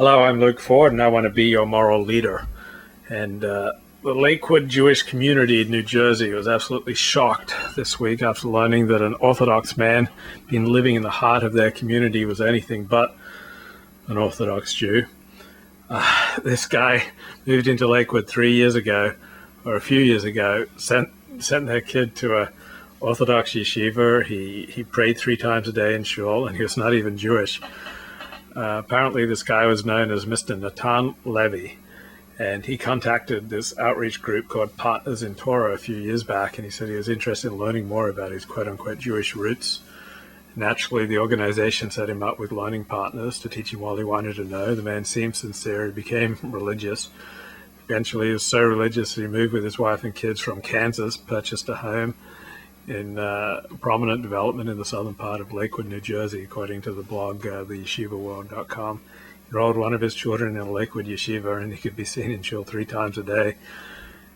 Hello, I'm Luke Ford, and I want to be your moral leader. And the Lakewood Jewish community in New Jersey was absolutely shocked this week after learning that an Orthodox man been living in the heart of their community was anything but an Orthodox Jew. This guy moved into Lakewood 3 years ago, or a few years ago, sent their kid to a Orthodox yeshiva. He prayed 3 times a day in shul, and he was not even Jewish. Apparently, this guy was known as Mr. Natan Levy, and he contacted this outreach group called Partners in Torah a few years back, and he said he was interested in learning more about his quote-unquote Jewish roots. Naturally, the organization set him up with learning partners to teach him all he wanted to know. The man seemed sincere. He became religious. Eventually, he was so religious that he moved with his wife and kids from Kansas, purchased a home in prominent development in the southern part of Lakewood, New Jersey, according to the blog, theyeshivaworld.com. He enrolled one of his children in a Lakewood yeshiva, and he could be seen in shul 3 times a day.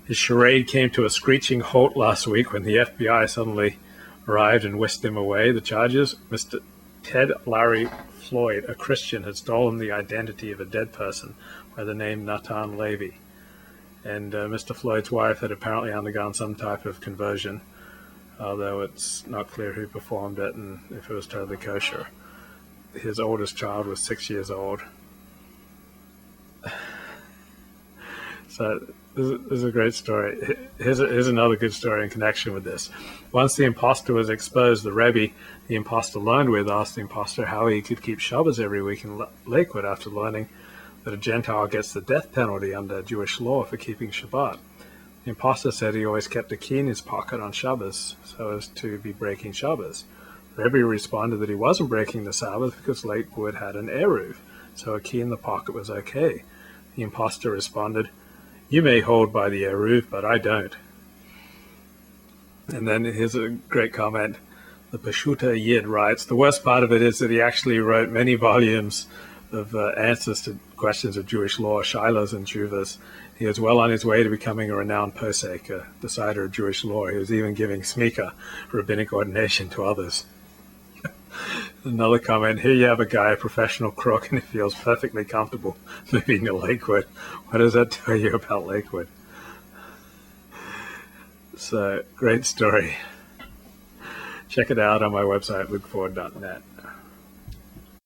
His charade came to a screeching halt last week when the FBI suddenly arrived and whisked him away. The charges: Mr. Ted Larry Floyd, a Christian, had stolen the identity of a dead person by the name Natan Levy. And Mr. Floyd's wife had apparently undergone some type of conversion, although it's not clear who performed it and if it was totally kosher. His oldest child was 6 years old. So this is a great story. Here's another good story in connection with this. Once the imposter was exposed, the Rebbe the imposter learned with asked the imposter how he could keep Shabbos every week in Lakewood after learning that a Gentile gets the death penalty under Jewish law for keeping Shabbat. The imposter said he always kept a key in his pocket on Shabbos so as to be breaking Shabbos. The Rebbe responded that he wasn't breaking the Sabbath because Lakewood had an eruv, so a key in the pocket was okay. The imposter responded, "You may hold by the eruv, but I don't." And then here's a great comment. The Peshuta Yid writes, "The worst part of it is that he actually wrote many volumes of answers to questions of Jewish law, shilas and tshuvas. He was well on his way to becoming a renowned posek, a decider of Jewish law. He was even giving smika, rabbinic ordination, to others." Another comment, here you have a guy, a professional crook, and he feels perfectly comfortable moving to Lakewood. What does that tell you about Lakewood? So, great story. Check it out on my website, lukeford.net.